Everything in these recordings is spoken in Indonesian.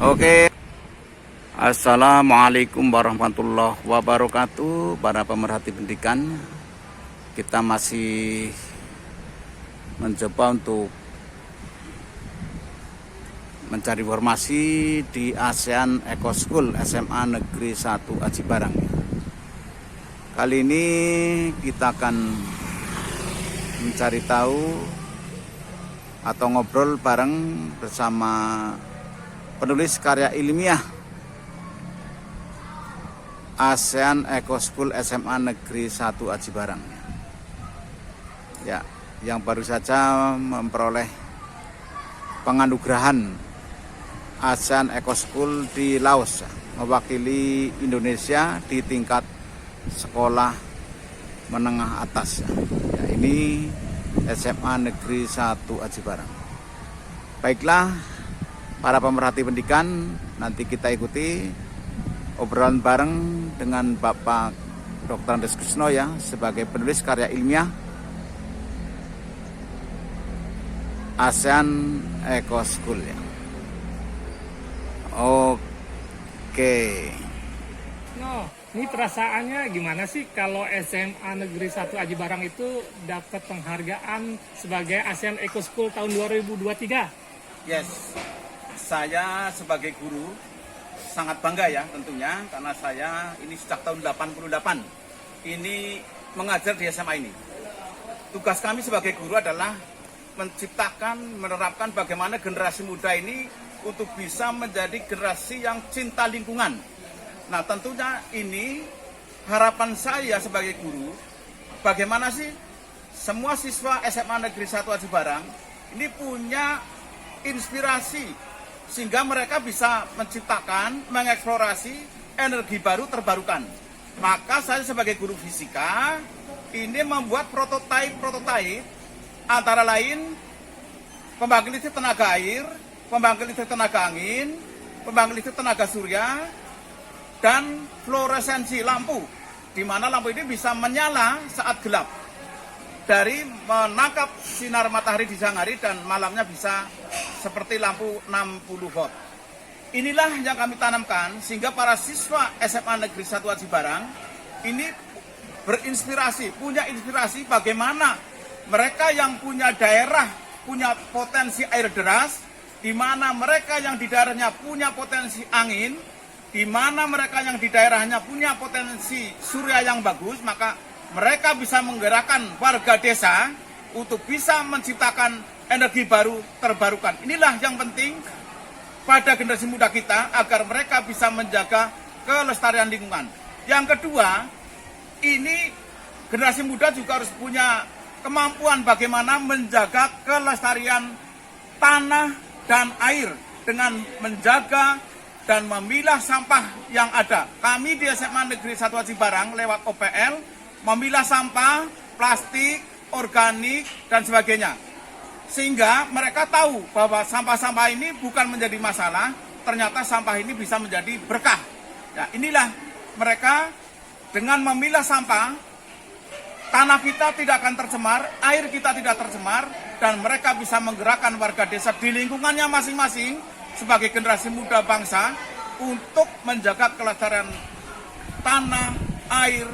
Oke. Assalamualaikum warahmatullahi wabarakatuh. Para pemerhati pendidikan, kita masih mencoba untuk mencari informasi di ASEAN Eco School SMA Negeri 1 Aji Barang. Kali ini kita akan mencari tahu atau ngobrol bareng bersama penulis karya ilmiah ASEAN Eco School SMA Negeri 1 Aji Barang. Ya, yang baru saja memperoleh penganugerahan ASEAN Eco School di Laos, mewakili Indonesia di tingkat sekolah menengah atas. Ya, ini SMA Negeri 1 Aji Barang. Baiklah, para pemerhati pendidikan, nanti kita ikuti obrolan bareng dengan Bapak Dr. Andes Krisno ya, sebagai penulis karya ilmiah ASEAN Eco School ya. Oke. No, ini perasaannya gimana sih kalau SMA Negeri 1 Aji Barang itu dapat penghargaan sebagai ASEAN Eco School tahun 2023? Yes, saya sebagai guru sangat bangga ya tentunya, karena saya ini sejak tahun 88 ini mengajar di SMA ini. Tugas kami sebagai guru adalah menciptakan, menerapkan bagaimana generasi muda ini untuk bisa menjadi generasi yang cinta lingkungan. Nah, tentunya ini harapan saya sebagai guru, bagaimana sih semua siswa SMA Negeri 1 Aji Barang ini punya inspirasi sehingga mereka bisa menciptakan, mengeksplorasi energi baru terbarukan. Maka saya sebagai guru fisika ini membuat prototipe antara lain pembangkit listrik tenaga air, pembangkit listrik tenaga angin, pembangkit listrik tenaga surya, dan fluoresensi lampu, di mana lampu ini bisa menyala saat gelap, dari menangkap sinar matahari di siang hari dan malamnya bisa seperti lampu 60 volt. Inilah yang kami tanamkan sehingga para siswa SMA Negeri 1 Aji Barang ini berinspirasi, punya inspirasi bagaimana mereka yang punya daerah, punya potensi air deras, di mana mereka yang di daerahnya punya potensi angin, di mana mereka yang di daerahnya punya potensi surya yang bagus, maka mereka bisa menggerakkan warga desa untuk bisa menciptakan energi baru terbarukan. Inilah yang penting pada generasi muda kita agar mereka bisa menjaga kelestarian lingkungan. Yang kedua, ini generasi muda juga harus punya kemampuan bagaimana menjaga kelestarian tanah dan air dengan menjaga dan memilah sampah yang ada. Kami di SMA Negeri 1 Aji Barang lewat OPL memilah sampah, plastik, organik, dan sebagainya. Sehingga mereka tahu bahwa sampah-sampah ini bukan menjadi masalah, ternyata sampah ini bisa menjadi berkah. Ya, inilah mereka dengan memilah sampah, tanah kita tidak akan tercemar, air kita tidak tercemar, dan mereka bisa menggerakkan warga desa di lingkungannya masing-masing sebagai generasi muda bangsa untuk menjaga kelestarian tanah, air,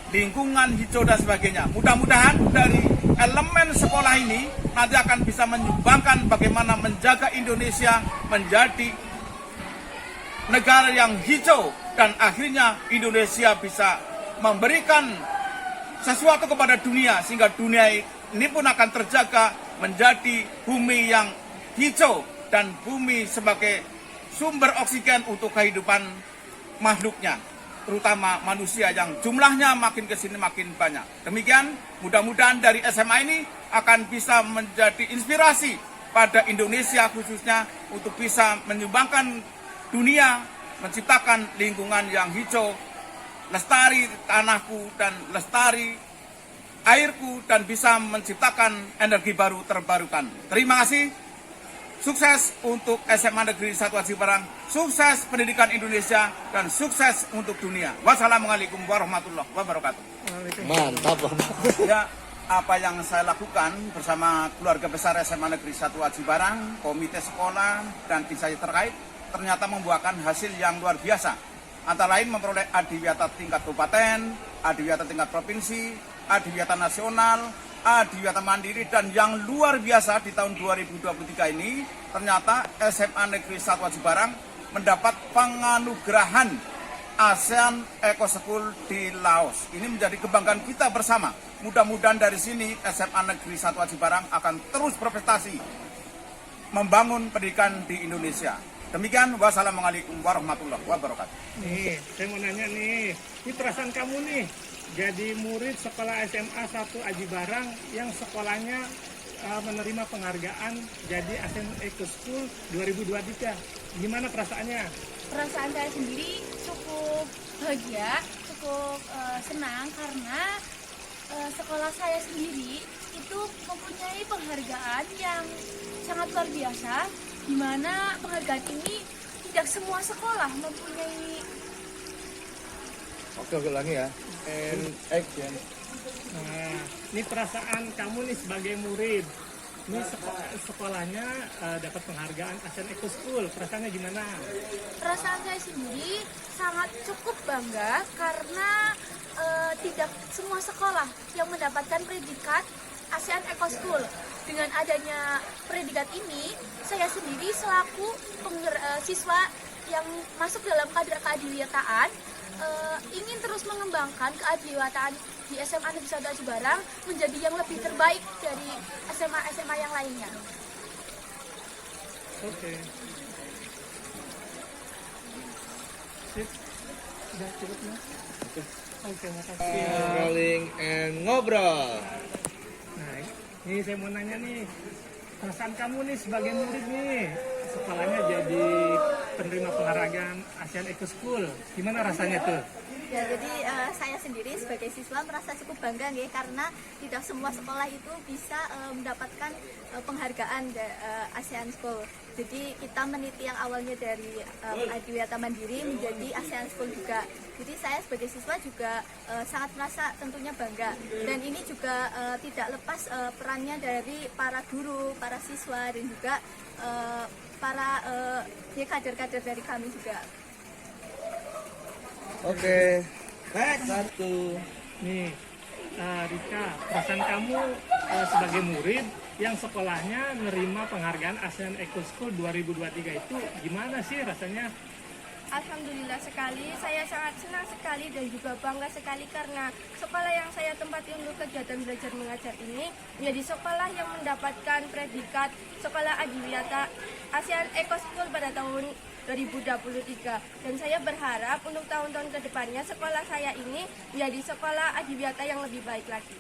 lingkungan hijau dan sebagainya. Mudah-mudahan dari elemen sekolah ini nanti akan bisa menyumbangkan bagaimana menjaga Indonesia menjadi negara yang hijau dan akhirnya Indonesia bisa memberikan sesuatu kepada dunia sehingga dunia ini pun akan terjaga menjadi bumi yang hijau dan bumi sebagai sumber oksigen untuk kehidupan makhluknya, terutama manusia yang jumlahnya makin kesini makin banyak. Demikian, mudah-mudahan dari SMA ini akan bisa menjadi inspirasi pada Indonesia khususnya untuk bisa menyumbangkan dunia, menciptakan lingkungan yang hijau, lestari tanahku dan lestari airku, dan bisa menciptakan energi baru terbarukan. Terima kasih. Sukses untuk SMA Negeri 1 Aji Barang, sukses pendidikan Indonesia, dan sukses untuk dunia. Wassalamualaikum warahmatullahi wabarakatuh. Mantap. Ya, apa yang saya lakukan bersama keluarga besar SMA Negeri 1 Aji Barang, komite sekolah, dan instansi terkait ternyata membuahkan hasil yang luar biasa. Antara lain memperoleh adiwiyata tingkat kabupaten, adiwiyata tingkat provinsi, adiwiyata nasional, adiwiyata mandiri, dan yang luar biasa di tahun 2023 ini ternyata SMA Negeri 1 Aji Barang mendapat penganugerahan ASEAN Eco School di Laos. Ini menjadi kebanggaan kita bersama. Mudah-mudahan dari sini SMA Negeri 1 Aji Barang akan terus berprestasi membangun pendidikan di Indonesia. Demikian, wassalamualaikum warahmatullahi wabarakatuh. Nih, saya mau nanya nih, ini perasaan kamu nih, jadi murid sekolah SMA 1 Aji Barang yang sekolahnya menerima penghargaan jadi ASEAN Eco School 2023. Gimana perasaannya? Perasaan saya sendiri cukup bahagia, cukup senang karena sekolah saya sendiri itu mempunyai penghargaan yang sangat luar biasa, di mana penghargaan ini tidak semua sekolah mempunyai. Oke, ulangi ya. And action. Nah, ini perasaan kamu nih sebagai murid. Ini sekolahnya dapat penghargaan ASEAN Eco School. Perasaannya gimana? Perasaan saya sendiri sangat cukup bangga karena tidak semua sekolah yang mendapatkan predikat ASEAN Eco School. Dengan adanya predikat ini, saya sendiri selaku siswa yang masuk dalam kader keadiwiyataan ingin terus mengembangkan keadiwiyataan di SMA Negeri 1 Aji Barang menjadi yang lebih terbaik dari SMA-SMA yang lainnya. Oke. Sip. Udah cukup ya? Oke, makasih. Rolling and ngobrol. Nah, ini saya mau nanya nih, perasaan kamu nih sebagai murid nih, sekolahnya jadi penerima penghargaan ASEAN Eco School. Gimana rasanya tuh? Ya, jadi saya sendiri sebagai siswa merasa cukup bangga nggih, karena tidak semua sekolah itu bisa mendapatkan penghargaan ASEAN School. Jadi kita meniti yang awalnya dari adiwiyata mandiri menjadi ASEAN School juga. Jadi saya sebagai siswa juga sangat merasa tentunya bangga. Dan ini juga tidak lepas perannya dari para guru, para siswa, dan juga para kader-kader dari kami juga. Oke. Next. Satu. Nih, Rika, perasaan kamu sebagai murid yang sekolahnya nerima penghargaan ASEAN Eco School 2023 itu gimana sih rasanya? Alhamdulillah sekali, saya sangat senang sekali dan juga bangga sekali karena sekolah yang saya tempati untuk kegiatan belajar mengajar ini menjadi sekolah yang mendapatkan predikat Sekolah Adiwiyata ASEAN Eco School pada tahun 2023. Dan saya berharap untuk tahun-tahun ke depannya sekolah saya ini menjadi sekolah adiwiyata yang lebih baik lagi.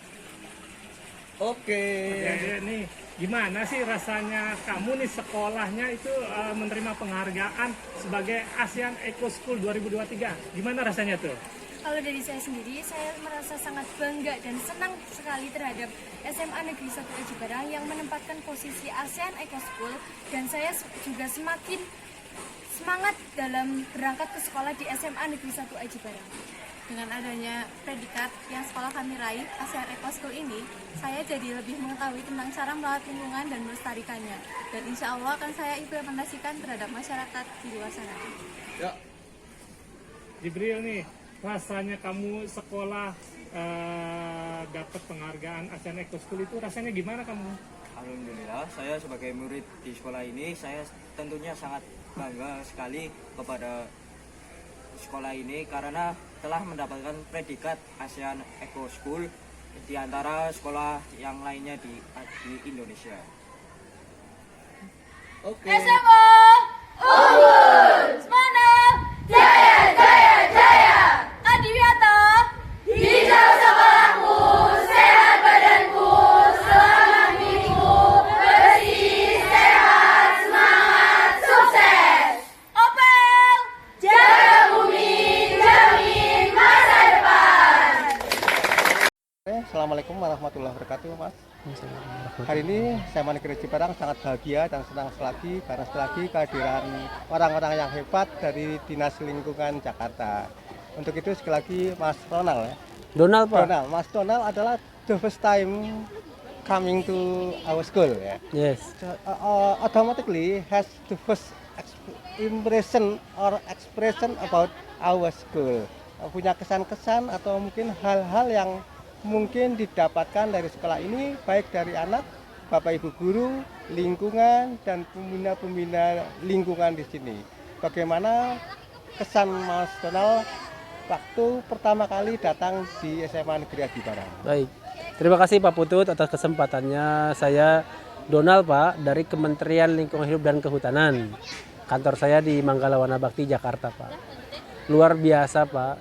Oke. Ya, nih, gimana sih rasanya kamu nih sekolahnya itu menerima penghargaan sebagai ASEAN Eco School 2023? Gimana rasanya tuh? Kalau dari saya sendiri, saya merasa sangat bangga dan senang sekali terhadap SMA Negeri 1 Aji Barang yang menempatkan posisi ASEAN Eco School, dan saya juga semakin semangat dalam berangkat ke sekolah di SMA Negeri 1 Aji Barang. Dengan adanya predikat yang sekolah kami raih, ASEAN Eco School ini, saya jadi lebih mengetahui tentang cara merawat lingkungan dan melestarikannya. Dan insya Allah akan saya implementasikan terhadap masyarakat di luar sana. Ya. Jibril nih, rasanya kamu sekolah dapat penghargaan ASEAN Eco School itu rasanya gimana kamu? Alhamdulillah, saya sebagai murid di sekolah ini, saya tentunya sangat bangga sekali kepada sekolah ini karena telah mendapatkan predikat ASEAN Eco School di antara sekolah yang lainnya di Indonesia. Oke. SMA unggul, semangat, jaya jaya jaya, adiwiyata, hijau sekolahku, sehat badanku, selamat minggu, bersih, sehat, semangat, sukses. Opel, jaga bumi, jamin masa depan. Assalamualaikum warahmatullahi wabarakatuh, Mas. Hari ini SMA Negeri Aji Barang sangat bahagia dan senang sekali karena sekali lagi kehadiran orang-orang yang hebat dari Dinas Lingkungan Jakarta. Untuk itu sekali lagi Mas Ronald ya. Donald, Pak. Mas Donald adalah the first time coming to our school, yeah. Yes. So, automatically has the first impression or expression about our school. Punya kesan-kesan atau mungkin hal-hal yang mungkin didapatkan dari sekolah ini, baik dari anak, Bapak Ibu guru, lingkungan, dan pembina-pembina lingkungan di sini. Bagaimana kesan Mas Donald waktu pertama kali datang di SMA Negeri Aji Barang? Baik. Terima kasih Pak Putut atas kesempatannya. Saya Donald Pak dari Kementerian Lingkungan Hidup dan Kehutanan. Kantor saya di Manggala Wana Bakti, Jakarta Pak. Luar biasa Pak.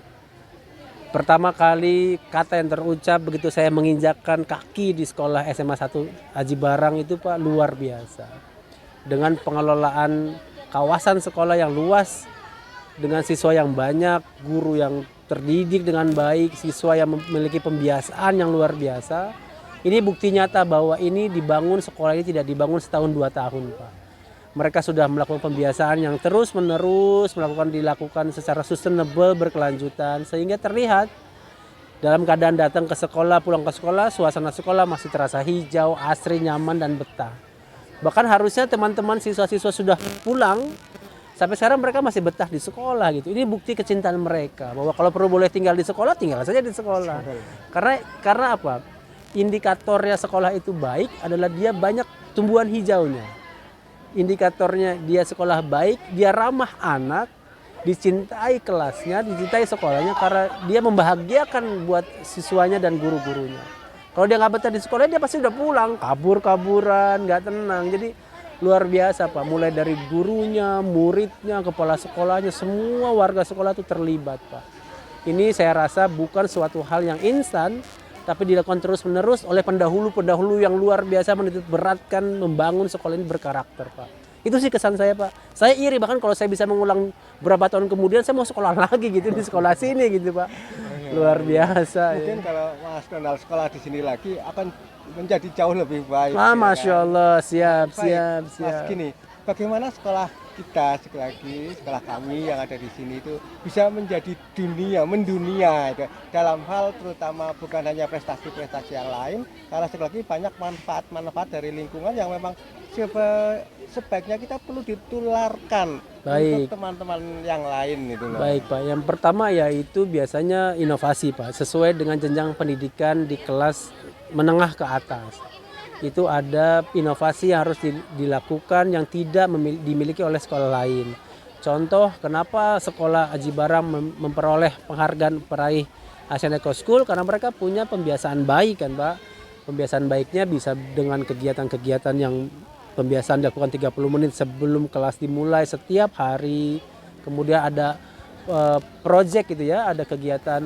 Pertama kali kata yang terucap begitu saya menginjakkan kaki di sekolah SMA 1 Aji Barang itu Pak, luar biasa. Dengan pengelolaan kawasan sekolah yang luas, dengan siswa yang banyak, guru yang terdidik dengan baik, siswa yang memiliki pembiasaan yang luar biasa. Ini bukti nyata bahwa ini dibangun, sekolah ini tidak dibangun setahun 2 tahun Pak. Mereka sudah melakukan pembiasaan yang terus menerus dilakukan secara sustainable, berkelanjutan, sehingga terlihat dalam keadaan datang ke sekolah, pulang ke sekolah, suasana sekolah masih terasa hijau, asri, nyaman, dan betah. Bahkan harusnya teman-teman siswa-siswa sudah pulang, sampai sekarang mereka masih betah di sekolah gitu. Ini bukti kecintaan mereka bahwa kalau perlu boleh tinggal di sekolah, tinggal saja di sekolah. Karena apa? Indikatornya sekolah itu baik adalah dia banyak tumbuhan hijaunya. Indikatornya dia sekolah baik, dia ramah anak, dicintai kelasnya, dicintai sekolahnya karena dia membahagiakan buat siswanya dan guru-gurunya. Kalau dia nggak betah di sekolah, dia pasti udah pulang, kabur-kaburan, nggak tenang. Jadi luar biasa Pak, mulai dari gurunya, muridnya, kepala sekolahnya, semua warga sekolah itu terlibat Pak. Ini saya rasa bukan suatu hal yang instan, tapi dilakukan terus-menerus oleh pendahulu-pendahulu yang luar biasa menitik beratkan membangun sekolah ini berkarakter Pak. Itu sih kesan saya Pak. Saya iri bahkan kalau saya bisa mengulang berapa tahun kemudian saya mau sekolah lagi gitu di sekolah sini gitu Pak. Luar biasa. Mungkin kalau Mas Donald sekolah di sini lagi akan menjadi jauh lebih baik. Masya Allah, siap. Mas gini, bagaimana sekolah kita sekali lagi, sekolah kami yang ada di sini itu bisa menjadi mendunia gitu. Dalam hal terutama bukan hanya prestasi-prestasi yang lain, karena sekali lagi banyak manfaat-manfaat dari lingkungan yang memang sebaiknya kita perlu ditularkan untuk teman-teman yang lain itu loh. Baik Pak, yang pertama yaitu biasanya inovasi Pak, sesuai dengan jenjang pendidikan di kelas menengah ke atas. Itu ada inovasi yang harus dilakukan yang tidak dimiliki oleh sekolah lain. Contoh, kenapa sekolah Aji Barang memperoleh penghargaan peraih ASEAN Eco School? Karena mereka punya pembiasaan baik kan Pak. Pembiasaan baiknya bisa dengan kegiatan-kegiatan yang pembiasaan dilakukan 30 menit sebelum kelas dimulai setiap hari. Kemudian ada project gitu ya, ada kegiatan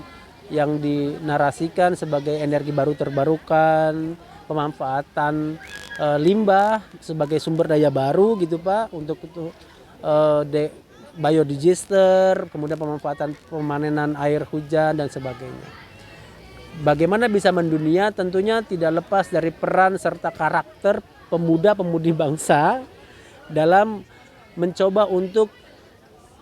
yang dinarasikan sebagai energi baru terbarukan, pemanfaatan limbah sebagai sumber daya baru gitu Pak, untuk biodigester, kemudian pemanfaatan pemanenan air hujan dan sebagainya. Bagaimana bisa mendunia? Tentunya tidak lepas dari peran serta karakter pemuda-pemudi bangsa dalam mencoba untuk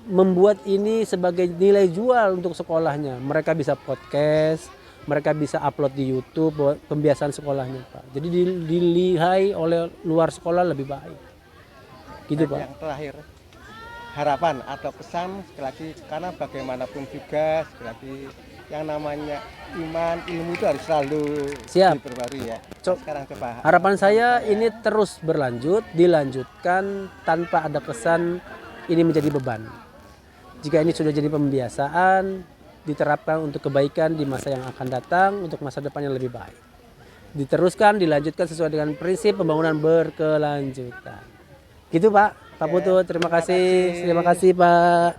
membuat ini sebagai nilai jual untuk sekolahnya. Mereka bisa podcast, mereka bisa upload di YouTube pembiasaan sekolahnya Pak. Jadi dilihat oleh luar sekolah lebih baik. Gitu Pak. Yang terakhir, harapan atau pesan sekali lagi, karena bagaimanapun juga sekali lagi yang namanya iman, ilmu itu harus selalu diperbarui ya. Sekarang coba. Harapan saya ini terus berlanjut, dilanjutkan tanpa ada kesan ini menjadi beban. Jika ini sudah jadi pembiasaan, diterapkan untuk kebaikan di masa yang akan datang, untuk masa depan yang lebih baik. Diteruskan, dilanjutkan sesuai dengan prinsip pembangunan berkelanjutan. Gitu Pak, Pak Putut, terima kasih Pak.